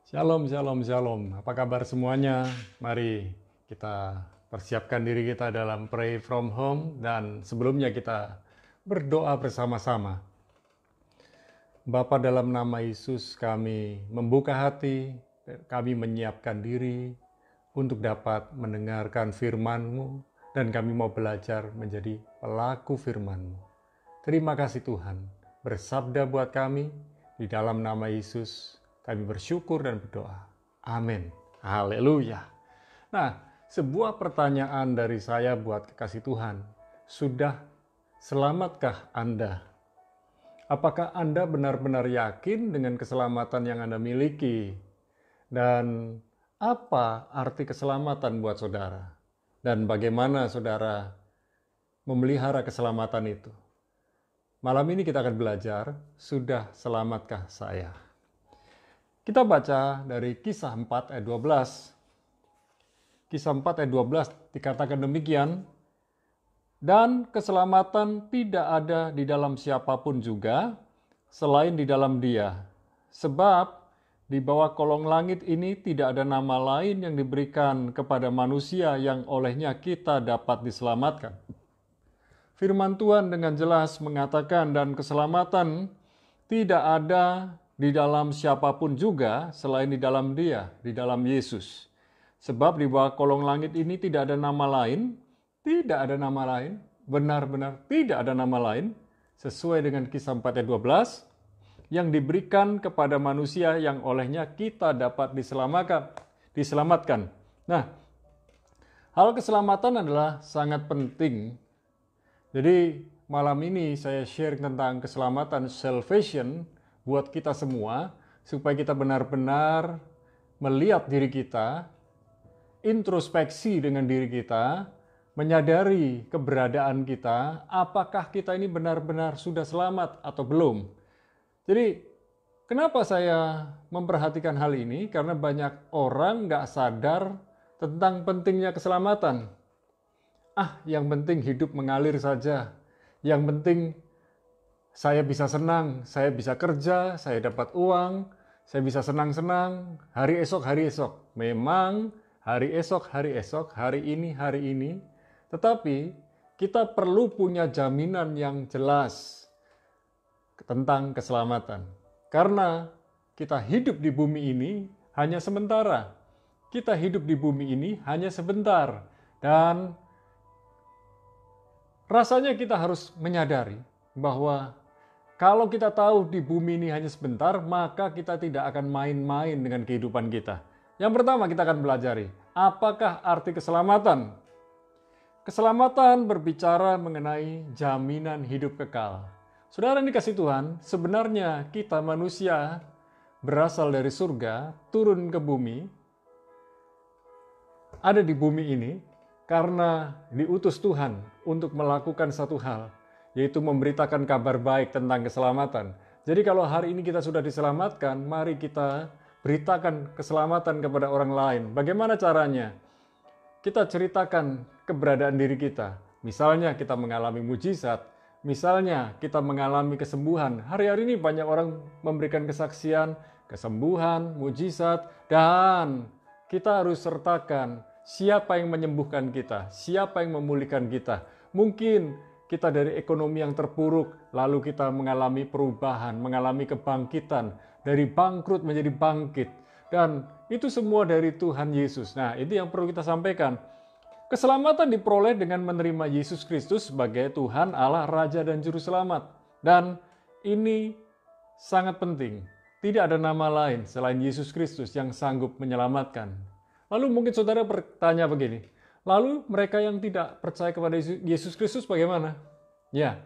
Shalom, shalom, shalom. Apa kabar semuanya? Mari kita persiapkan diri kita dalam Pray From Home dan sebelumnya kita berdoa bersama-sama. Bapa, dalam nama Yesus kami membuka hati, kami menyiapkan diri untuk dapat mendengarkan firman-Mu dan kami mau belajar menjadi pelaku firman-Mu. Terima kasih Tuhan, bersabda buat kami di dalam nama Yesus. Kami bersyukur dan berdoa. Amin. Haleluya. Nah, sebuah pertanyaan dari saya buat kekasih Tuhan. Sudah selamatkah Anda? Apakah Anda benar-benar yakin dengan keselamatan yang Anda miliki? Dan apa arti keselamatan buat saudara? Dan bagaimana saudara memelihara keselamatan itu? Malam ini kita akan belajar, sudah selamatkah saya? Kita baca dari Kisah 4 ayat 12. Kisah 4 ayat 12 dikatakan demikian, dan keselamatan tidak ada di dalam siapapun juga selain di dalam Dia. Sebab di bawah kolong langit ini tidak ada nama lain yang diberikan kepada manusia yang olehnya kita dapat diselamatkan. Firman Tuhan dengan jelas mengatakan dan keselamatan tidak ada di dalam siapapun juga selain di dalam Dia, di dalam Yesus. Sebab di bawah kolong langit ini tidak ada nama lain, tidak ada nama lain, benar-benar tidak ada nama lain, sesuai dengan Kisah 4 ayat 12, yang diberikan kepada manusia yang olehnya kita dapat diselamatkan. Nah, hal keselamatan adalah sangat penting. Jadi malam ini saya share tentang keselamatan, salvation, buat kita semua, supaya kita benar-benar melihat diri kita, introspeksi dengan diri kita, menyadari keberadaan kita, apakah kita ini benar-benar sudah selamat atau belum. Jadi, kenapa saya memperhatikan hal ini? Karena banyak orang nggak sadar tentang pentingnya keselamatan. Yang penting hidup mengalir saja. Yang penting saya bisa senang, saya bisa kerja, saya dapat uang, saya bisa senang-senang, hari esok. Memang hari esok, hari ini. Tetapi kita perlu punya jaminan yang jelas tentang keselamatan. Karena kita hidup di bumi ini hanya sementara. Kita hidup di bumi ini hanya sebentar. Dan rasanya kita harus menyadari bahwa kalau kita tahu di bumi ini hanya sebentar, maka kita tidak akan main-main dengan kehidupan kita. Yang pertama kita akan belajari, apakah arti keselamatan? Keselamatan berbicara mengenai jaminan hidup kekal. Saudara yang dikasih Tuhan, sebenarnya kita manusia berasal dari surga, turun ke bumi, ada di bumi ini, karena diutus Tuhan untuk melakukan satu hal, yaitu memberitakan kabar baik tentang keselamatan. Jadi kalau hari ini kita sudah diselamatkan, mari kita beritakan keselamatan kepada orang lain. Bagaimana caranya? Kita ceritakan keberadaan diri kita. Misalnya kita mengalami mujizat, misalnya kita mengalami kesembuhan. Hari-hari ini banyak orang memberikan kesaksian, kesembuhan, mujizat, dan kita harus sertakan siapa yang menyembuhkan kita, siapa yang memulihkan kita. Mungkin kita dari ekonomi yang terpuruk, lalu kita mengalami perubahan, mengalami kebangkitan, dari bangkrut menjadi bangkit. Dan itu semua dari Tuhan Yesus. Nah, itu yang perlu kita sampaikan. Keselamatan diperoleh dengan menerima Yesus Kristus sebagai Tuhan, Allah, Raja, dan Juru Selamat. Dan ini sangat penting. Tidak ada nama lain selain Yesus Kristus yang sanggup menyelamatkan. Lalu mungkin saudara bertanya begini, lalu mereka yang tidak percaya kepada Yesus Kristus bagaimana? Ya,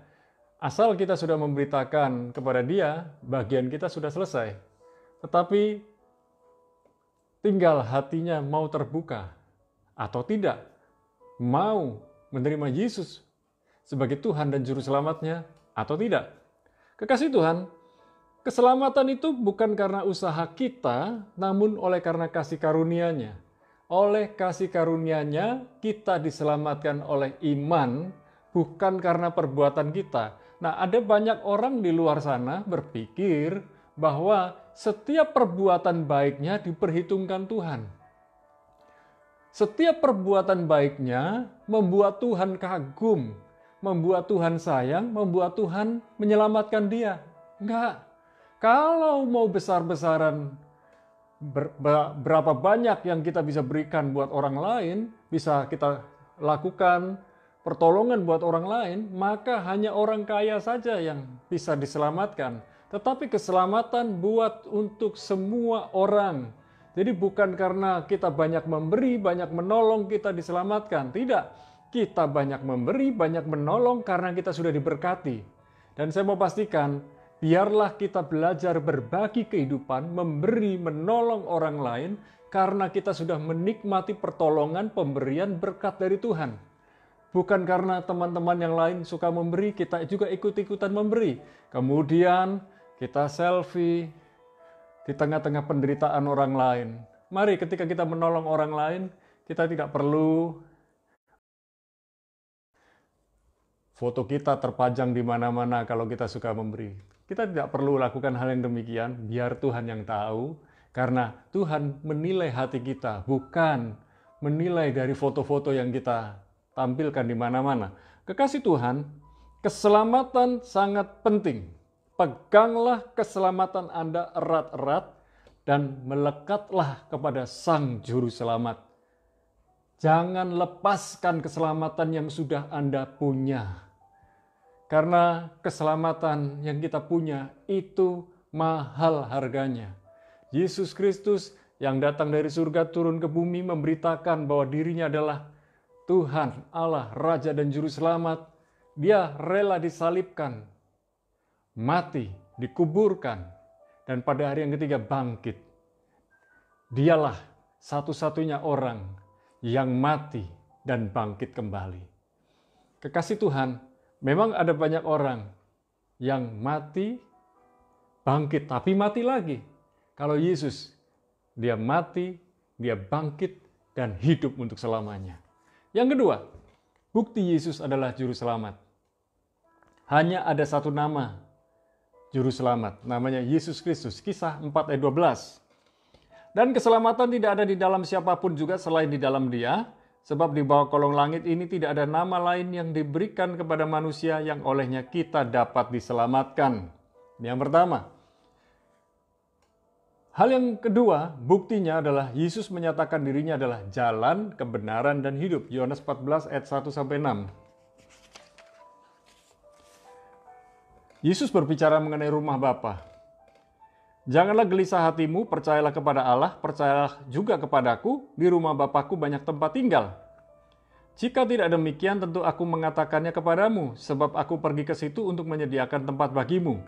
asal kita sudah memberitakan kepada Dia, bagian kita sudah selesai. Tetapi tinggal hatinya mau terbuka atau tidak, mau menerima Yesus sebagai Tuhan dan Juru Selamatnya atau tidak. Kekasih Tuhan, keselamatan itu bukan karena usaha kita, namun oleh karena kasih karunia-Nya. Oleh kasih karunia-Nya, kita diselamatkan oleh iman, bukan karena perbuatan kita. Nah, ada banyak orang di luar sana berpikir bahwa setiap perbuatan baiknya diperhitungkan Tuhan. Setiap perbuatan baiknya membuat Tuhan kagum, membuat Tuhan sayang, membuat Tuhan menyelamatkan dia. Enggak. Kalau mau besar-besaran berapa banyak yang kita bisa berikan buat orang lain, bisa kita lakukan pertolongan buat orang lain, maka hanya orang kaya saja yang bisa diselamatkan. Tetapi keselamatan buat untuk semua orang. Jadi bukan karena kita banyak memberi, banyak menolong kita diselamatkan. Tidak, kita banyak memberi, banyak menolong karena kita sudah diberkati. Dan saya mau pastikan, biarlah kita belajar berbagi kehidupan, memberi, menolong orang lain, karena kita sudah menikmati pertolongan, pemberian berkat dari Tuhan. Bukan karena teman-teman yang lain suka memberi, kita juga ikut-ikutan memberi. Kemudian kita selfie di tengah-tengah penderitaan orang lain. Mari ketika kita menolong orang lain, kita tidak perlu foto kita terpajang di mana-mana kalau kita suka memberi. Kita tidak perlu lakukan hal yang demikian, biar Tuhan yang tahu. Karena Tuhan menilai hati kita, bukan menilai dari foto-foto yang kita tampilkan di mana-mana. Kekasih Tuhan, keselamatan sangat penting. Peganglah keselamatan Anda erat-erat dan melekatlah kepada Sang Juru Selamat. Jangan lepaskan keselamatan yang sudah Anda punya. Karena keselamatan yang kita punya itu mahal harganya. Yesus Kristus yang datang dari surga turun ke bumi memberitakan bahwa dirinya adalah Tuhan, Allah, Raja dan Juru Selamat. Dia rela disalibkan, mati, dikuburkan, dan pada hari yang ketiga bangkit. Dialah satu-satunya orang yang mati dan bangkit kembali. Kekasih Tuhan, memang ada banyak orang yang mati, bangkit, tapi mati lagi. Kalau Yesus, dia mati, dia bangkit, dan hidup untuk selamanya. Yang kedua, bukti Yesus adalah Juru Selamat. Hanya ada satu nama Juru Selamat, namanya Yesus Kristus. Kisah 4 ayat 12. Dan keselamatan tidak ada di dalam siapapun juga selain di dalam Dia, sebab di bawah kolong langit ini tidak ada nama lain yang diberikan kepada manusia yang olehnya kita dapat diselamatkan. Ini yang pertama. Hal yang kedua, buktinya adalah Yesus menyatakan dirinya adalah jalan, kebenaran, dan hidup. Yohanes 14 ayat 1-6. Yesus berbicara mengenai rumah Bapa. Janganlah gelisah hatimu, percayalah kepada Allah, percayalah juga kepadaku, di rumah Bapakku banyak tempat tinggal. Jika tidak demikian, tentu aku mengatakannya kepadamu, sebab aku pergi ke situ untuk menyediakan tempat bagimu.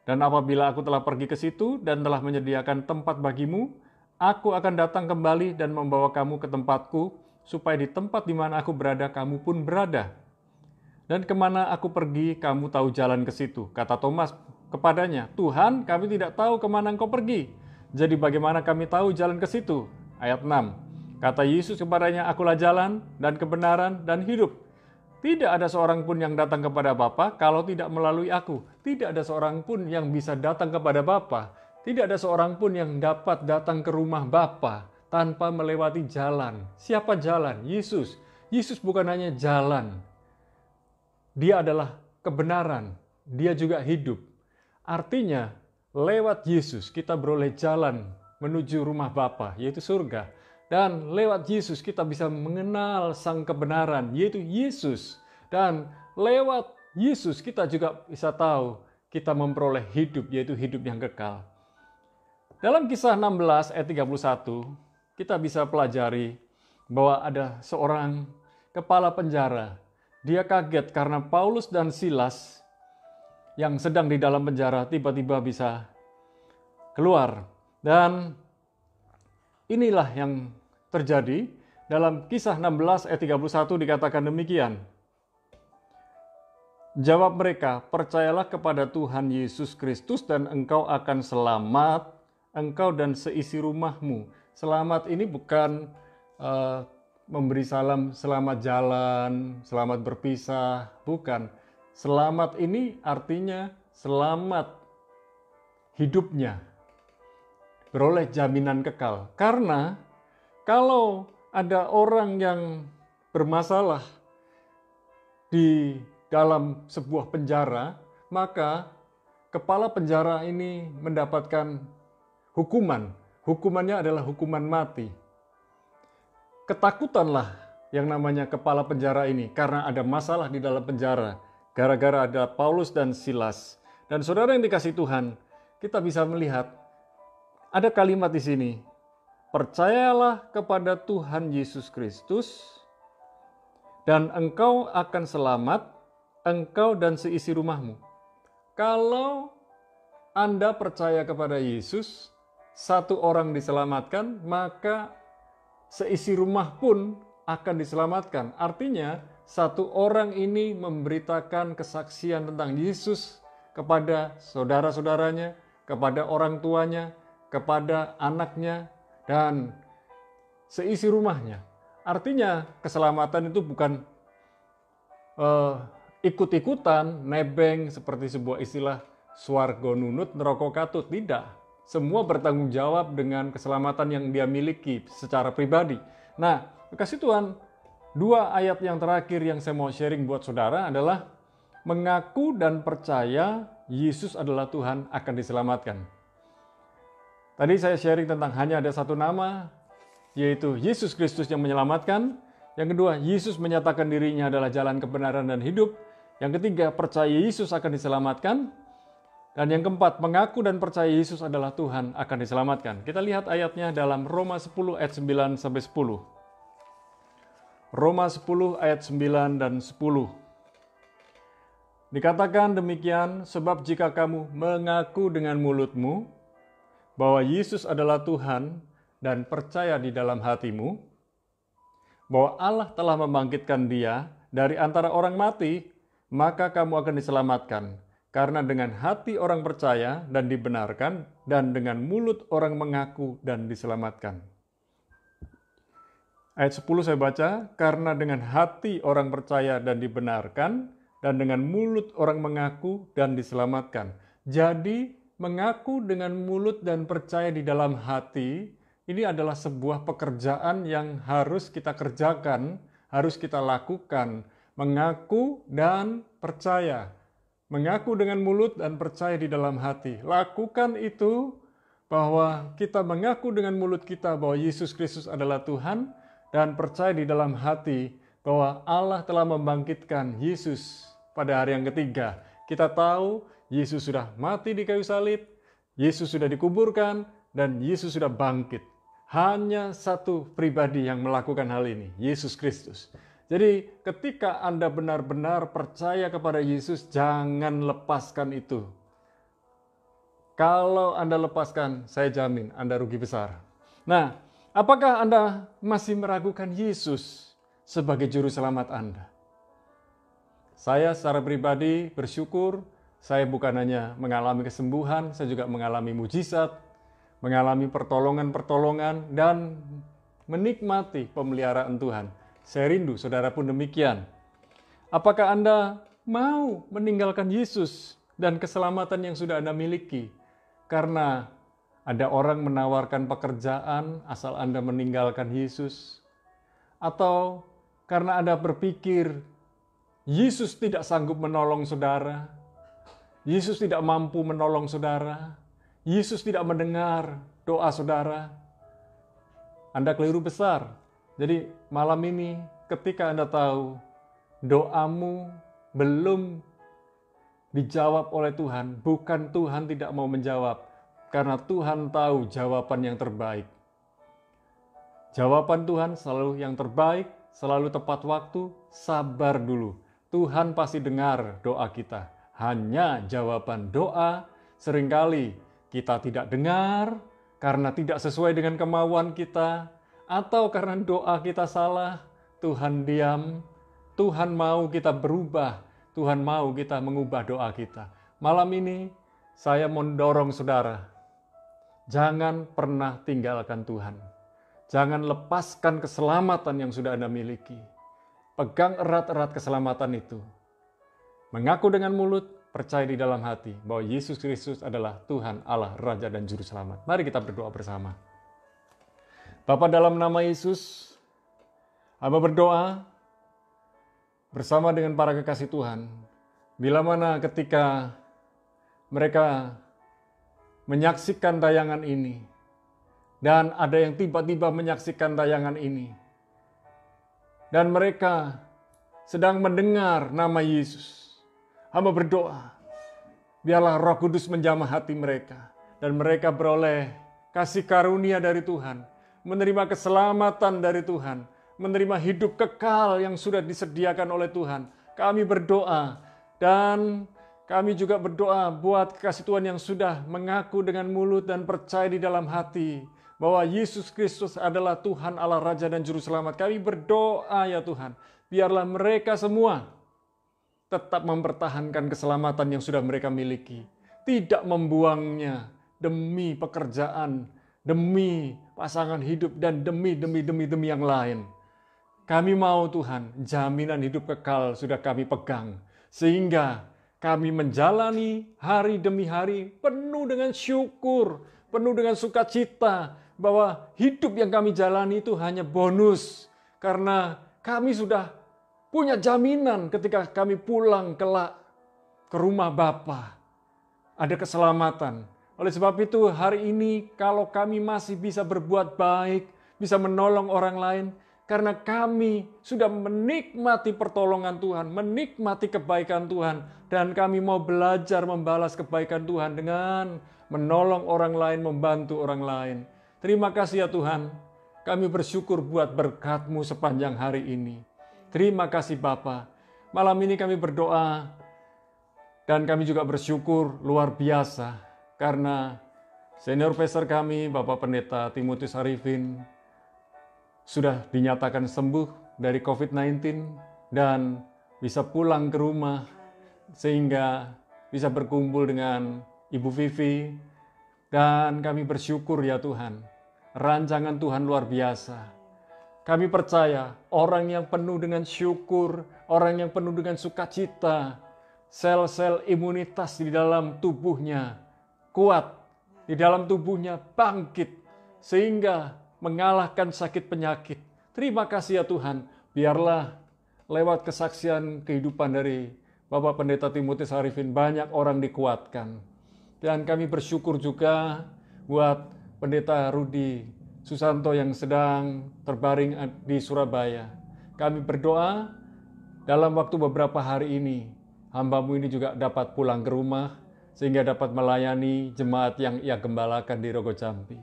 Dan apabila aku telah pergi ke situ dan telah menyediakan tempat bagimu, aku akan datang kembali dan membawa kamu ke tempatku, supaya di tempat di mana aku berada, kamu pun berada. Dan kemana aku pergi, kamu tahu jalan ke situ. Kata Thomas kepadanya, Tuhan, kami tidak tahu kemana engkau pergi. Jadi bagaimana kami tahu jalan ke situ? Ayat 6. Kata Yesus kepadanya, akulah jalan dan kebenaran dan hidup. Tidak ada seorang pun yang datang kepada Bapa kalau tidak melalui aku. Tidak ada seorang pun yang bisa datang kepada Bapa. Tidak ada seorang pun yang dapat datang ke rumah Bapa tanpa melewati jalan. Siapa jalan? Yesus. Yesus bukan hanya jalan. Dia adalah kebenaran. Dia juga hidup. Artinya, lewat Yesus kita beroleh jalan menuju rumah Bapa, yaitu surga. Dan lewat Yesus kita bisa mengenal sang kebenaran, yaitu Yesus. Dan lewat Yesus kita juga bisa tahu kita memperoleh hidup, yaitu hidup yang kekal. Dalam Kisah 16 ayat 31, kita bisa pelajari bahwa ada seorang kepala penjara. Dia kaget karena Paulus dan Silas yang sedang di dalam penjara tiba-tiba bisa keluar. Dan inilah yang terjadi dalam Kisah 16 ayat 31 dikatakan demikian. Jawab mereka, percayalah kepada Tuhan Yesus Kristus dan engkau akan selamat, engkau dan seisi rumahmu. Selamat ini bukan memberi salam selamat jalan, selamat berpisah, bukan. Selamat ini artinya selamat hidupnya. beroleh jaminan kekal. Karena kalau ada orang yang bermasalah di dalam sebuah penjara, maka kepala penjara ini mendapatkan hukuman. Hukumannya adalah hukuman mati. Ketakutanlah yang namanya kepala penjara ini karena ada masalah di dalam penjara. Gara-gara ada Paulus dan Silas. Dan saudara yang dikasihi Tuhan, kita bisa melihat ada kalimat di sini. Percayalah kepada Tuhan Yesus Kristus dan engkau akan selamat, engkau dan seisi rumahmu. Kalau Anda percaya kepada Yesus, satu orang diselamatkan, maka seisi rumah pun akan diselamatkan. Artinya, satu orang ini memberitakan kesaksian tentang Yesus kepada saudara-saudaranya, kepada orang tuanya, kepada anaknya, dan seisi rumahnya. Artinya, keselamatan itu bukan ikut-ikutan, nebeng, seperti sebuah istilah swarga nunut, neraka katut. Tidak. Semua bertanggung jawab dengan keselamatan yang dia miliki secara pribadi. Nah, kasih Tuhan, dua ayat yang terakhir yang saya mau sharing buat saudara adalah mengaku dan percaya Yesus adalah Tuhan akan diselamatkan. Tadi saya sharing tentang hanya ada satu nama, yaitu Yesus Kristus yang menyelamatkan. Yang kedua, Yesus menyatakan dirinya adalah jalan kebenaran dan hidup. Yang ketiga, percaya Yesus akan diselamatkan. Dan yang keempat, mengaku dan percaya Yesus adalah Tuhan akan diselamatkan. Kita lihat ayatnya dalam Roma 10 ayat 9 sampai 10. Roma 10 ayat 9 dan 10. Dikatakan demikian, sebab jika kamu mengaku dengan mulutmu bahwa Yesus adalah Tuhan dan percaya di dalam hatimu bahwa Allah telah membangkitkan Dia dari antara orang mati, maka kamu akan diselamatkan. Karena dengan hati orang percaya dan dibenarkan, dan dengan mulut orang mengaku dan diselamatkan. Ayat 10 saya baca, karena dengan hati orang percaya dan dibenarkan, dan dengan mulut orang mengaku dan diselamatkan. Jadi, mengaku dengan mulut dan percaya di dalam hati, ini adalah sebuah pekerjaan yang harus kita kerjakan, harus kita lakukan. Mengaku dan percaya. Mengaku dengan mulut dan percaya di dalam hati. Lakukan itu, bahwa kita mengaku dengan mulut kita bahwa Yesus Kristus adalah Tuhan, dan percaya di dalam hati bahwa Allah telah membangkitkan Yesus pada hari yang ketiga. Kita tahu Yesus sudah mati di kayu salib, Yesus sudah dikuburkan, dan Yesus sudah bangkit. Hanya satu pribadi yang melakukan hal ini, Yesus Kristus. Jadi ketika Anda benar-benar percaya kepada Yesus, jangan lepaskan itu. Kalau Anda lepaskan, saya jamin Anda rugi besar. Nah, apakah Anda masih meragukan Yesus sebagai juru selamat Anda? Saya secara pribadi bersyukur, saya bukan hanya mengalami kesembuhan, saya juga mengalami mujizat, mengalami pertolongan-pertolongan, dan menikmati pemeliharaan Tuhan. Saya rindu, saudara pun demikian. Apakah Anda mau meninggalkan Yesus dan keselamatan yang sudah Anda miliki? Karena ada orang menawarkan pekerjaan asal Anda meninggalkan Yesus? Atau karena Anda berpikir, Yesus tidak sanggup menolong saudara, Yesus tidak mampu menolong saudara, Yesus tidak mendengar doa saudara? Anda keliru besar. Jadi malam ini ketika Anda tahu doamu belum dijawab oleh Tuhan, bukan Tuhan tidak mau menjawab, karena Tuhan tahu jawaban yang terbaik. Jawaban Tuhan selalu yang terbaik, selalu tepat waktu, sabar dulu. Tuhan pasti dengar doa kita. Hanya jawaban doa seringkali kita tidak dengar karena tidak sesuai dengan kemauan kita, atau karena doa kita salah, Tuhan diam. Tuhan mau kita berubah, Tuhan mau kita mengubah doa kita. Malam ini saya mendorong saudara, jangan pernah tinggalkan Tuhan. Jangan lepaskan keselamatan yang sudah Anda miliki. Pegang erat-erat keselamatan itu. Mengaku dengan mulut, percaya di dalam hati bahwa Yesus Kristus adalah Tuhan, Allah, Raja dan Juru Selamat. Mari kita berdoa bersama. Bapa, dalam nama Yesus, hamba berdoa bersama dengan para kekasih Tuhan. Bila mana ketika mereka menyaksikan tayangan ini, dan ada yang tiba-tiba menyaksikan tayangan ini, dan mereka sedang mendengar nama Yesus, hamba berdoa, biarlah Roh Kudus menjamah hati mereka, dan mereka beroleh kasih karunia dari Tuhan, menerima keselamatan dari Tuhan, menerima hidup kekal yang sudah disediakan oleh Tuhan. Kami berdoa, dan kami juga berdoa buat kekasih Tuhan yang sudah mengaku dengan mulut dan percaya di dalam hati bahwa Yesus Kristus adalah Tuhan, Allah, Raja dan Juru Selamat. Kami berdoa ya Tuhan, biarlah mereka semua tetap mempertahankan keselamatan yang sudah mereka miliki. Tidak membuangnya demi pekerjaan, demi pasangan hidup, dan demi yang lain. Kami mau Tuhan, jaminan hidup kekal sudah kami pegang. Sehingga kami menjalani hari demi hari penuh dengan syukur, penuh dengan sukacita, bahwa hidup yang kami jalani itu hanya bonus. Karena kami sudah punya jaminan ketika kami pulang kelak ke rumah Bapa. Ada keselamatan. Oleh sebab itu hari ini kalau kami masih bisa berbuat baik, bisa menolong orang lain, karena kami sudah menikmati pertolongan Tuhan, menikmati kebaikan Tuhan, dan kami mau belajar membalas kebaikan Tuhan dengan menolong orang lain, membantu orang lain. Terima kasih ya Tuhan, kami bersyukur buat berkat-Mu sepanjang hari ini. Terima kasih Bapa. Malam ini kami berdoa, dan kami juga bersyukur luar biasa, karena senior pastor kami, Bapak Pendeta Timotius Arifin, sudah dinyatakan sembuh dari COVID-19 dan bisa pulang ke rumah sehingga bisa berkumpul dengan Ibu Vivi, dan kami bersyukur ya Tuhan, rancangan Tuhan luar biasa. Kami percaya orang yang penuh dengan syukur, orang yang penuh dengan sukacita, sel-sel imunitas di dalam tubuhnya kuat, di dalam tubuhnya bangkit sehingga mengalahkan sakit penyakit. Terima kasih ya Tuhan, biarlah lewat kesaksian kehidupan dari Bapak Pendeta Timotius Arifin banyak orang dikuatkan. Dan kami bersyukur juga buat Pendeta Rudi Susanto yang sedang terbaring di Surabaya. Kami berdoa dalam waktu beberapa hari ini, hamba-Mu ini juga dapat pulang ke rumah sehingga dapat melayani jemaat yang Ia gembalakan di Rogo Jambi.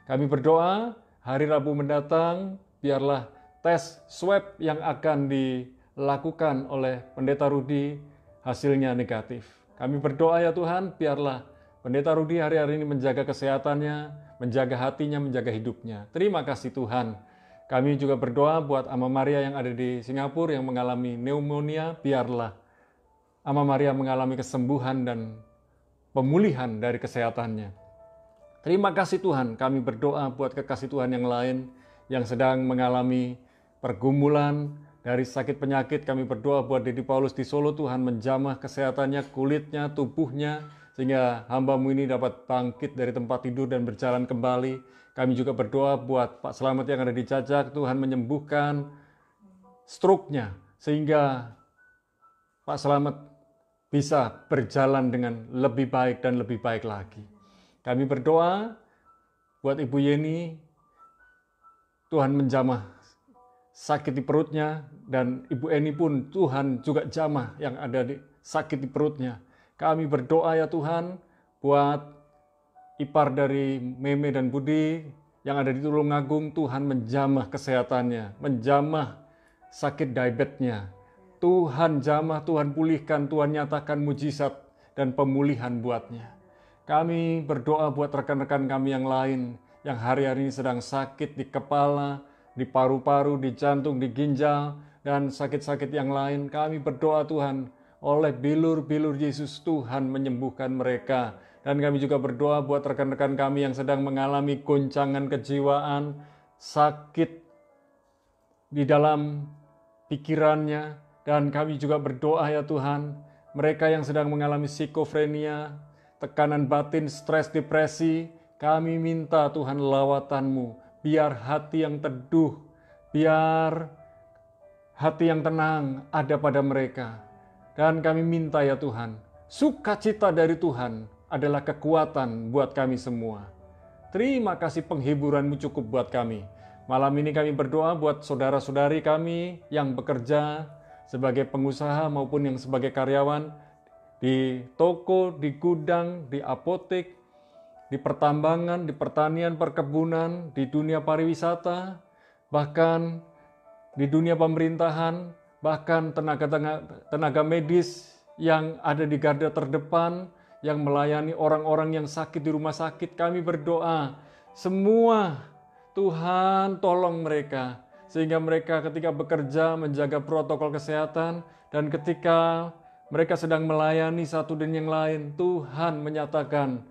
Kami berdoa hari Rabu mendatang, biarlah tes swab yang akan dilakukan oleh Pendeta Rudi hasilnya negatif. Kami berdoa ya Tuhan, biarlah Pendeta Rudi hari-hari ini menjaga kesehatannya, menjaga hatinya, menjaga hidupnya. Terima kasih Tuhan. Kami juga berdoa buat Ama Maria yang ada di Singapura yang mengalami pneumonia, biarlah Ama Maria mengalami kesembuhan dan pemulihan dari kesehatannya. Terima kasih Tuhan, kami berdoa buat kekasih Tuhan yang lain yang sedang mengalami pergumulan dari sakit penyakit. Kami berdoa buat Dedi Paulus di Solo, Tuhan menjamah kesehatannya, kulitnya, tubuhnya, sehingga hamba-Mu ini dapat bangkit dari tempat tidur dan berjalan kembali. Kami juga berdoa buat Pak Selamat yang ada di Cacak, Tuhan menyembuhkan stroke-nya, sehingga Pak Selamat bisa berjalan dengan lebih baik dan lebih baik lagi. Kami berdoa buat Ibu Yeni, Tuhan menjamah sakit di perutnya, dan Ibu Eni pun Tuhan juga jamah yang ada di sakit di perutnya. Kami berdoa ya Tuhan buat ipar dari Meme dan Budi yang ada di Tulungagung, Tuhan menjamah kesehatannya, menjamah sakit diabetesnya. Tuhan jamah, Tuhan pulihkan, Tuhan nyatakan mujizat dan pemulihan buatnya. Kami berdoa buat rekan-rekan kami yang lain yang hari-hari ini sedang sakit di kepala, di paru-paru, di jantung, di ginjal, dan sakit-sakit yang lain. Kami berdoa Tuhan, oleh bilur-bilur Yesus Tuhan menyembuhkan mereka. Dan kami juga berdoa buat rekan-rekan kami yang sedang mengalami goncangan kejiwaan, sakit di dalam pikirannya. Dan kami juga berdoa ya Tuhan, mereka yang sedang mengalami skizofrenia, tekanan batin, stres, depresi, kami minta Tuhan lawatan-Mu, biar hati yang teduh, biar hati yang tenang ada pada mereka. Dan kami minta ya Tuhan, sukacita dari Tuhan adalah kekuatan buat kami semua. Terima kasih penghiburan-Mu cukup buat kami. Malam ini kami berdoa buat saudara-saudari kami yang bekerja sebagai pengusaha maupun yang sebagai karyawan di toko, di gudang, di apotek, di pertambangan, di pertanian, perkebunan, di dunia pariwisata, bahkan di dunia pemerintahan, bahkan tenaga medis yang ada di garda terdepan, yang melayani orang-orang yang sakit di rumah sakit. Kami berdoa, semua Tuhan tolong mereka, sehingga mereka ketika bekerja menjaga protokol kesehatan, dan ketika mereka sedang melayani satu dan yang lain, Tuhan menyatakan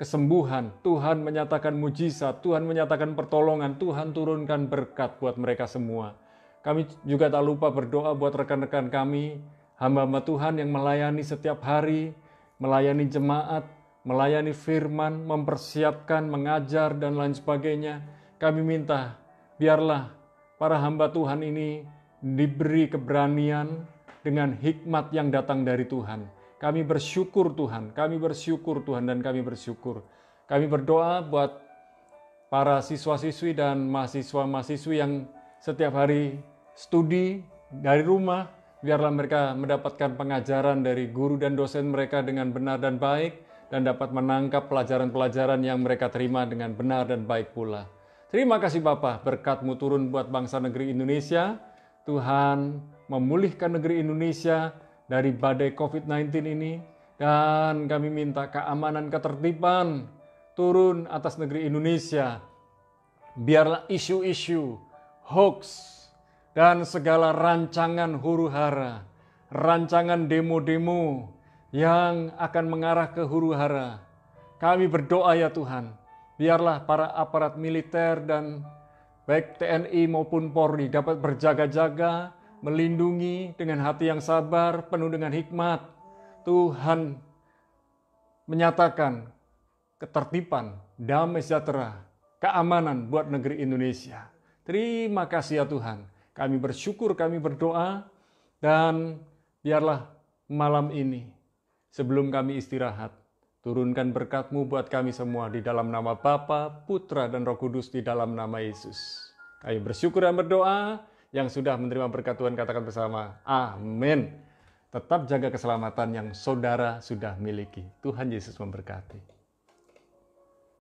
kesembuhan, Tuhan menyatakan mujizat, Tuhan menyatakan pertolongan, Tuhan turunkan berkat buat mereka semua. Kami juga tak lupa berdoa buat rekan-rekan kami, hamba-hamba Tuhan yang melayani setiap hari, melayani jemaat, melayani firman, mempersiapkan, mengajar, dan lain sebagainya. Kami minta, biarlah para hamba Tuhan ini diberi keberanian dengan hikmat yang datang dari Tuhan. Kami bersyukur Tuhan, dan kami bersyukur. Kami berdoa buat para siswa-siswi dan mahasiswa-mahasiswi yang setiap hari studi dari rumah, biarlah mereka mendapatkan pengajaran dari guru dan dosen mereka dengan benar dan baik, dan dapat menangkap pelajaran-pelajaran yang mereka terima dengan benar dan baik pula. Terima kasih Bapa, berkat-Mu turun buat bangsa negeri Indonesia. Tuhan memulihkan negeri Indonesia dari badai COVID-19 ini, dan kami minta keamanan, ketertiban turun atas negeri Indonesia. Biarlah isu-isu, hoax, dan segala rancangan huru-hara, rancangan demo-demo yang akan mengarah ke huru-hara. Kami berdoa ya Tuhan, biarlah para aparat militer dan baik TNI maupun Polri dapat berjaga-jaga, melindungi dengan hati yang sabar, penuh dengan hikmat. Tuhan menyatakan ketertiban, damai sejahtera, keamanan buat negeri Indonesia. Terima kasih ya Tuhan. Kami bersyukur, kami berdoa, dan biarlah malam ini sebelum kami istirahat, turunkan berkat-Mu buat kami semua di dalam nama Bapa, Putra, dan Roh Kudus di dalam nama Yesus. Kami bersyukur dan berdoa, yang sudah menerima berkat Tuhan katakan bersama, amin. Tetap jaga keselamatan yang saudara sudah miliki. Tuhan Yesus memberkati.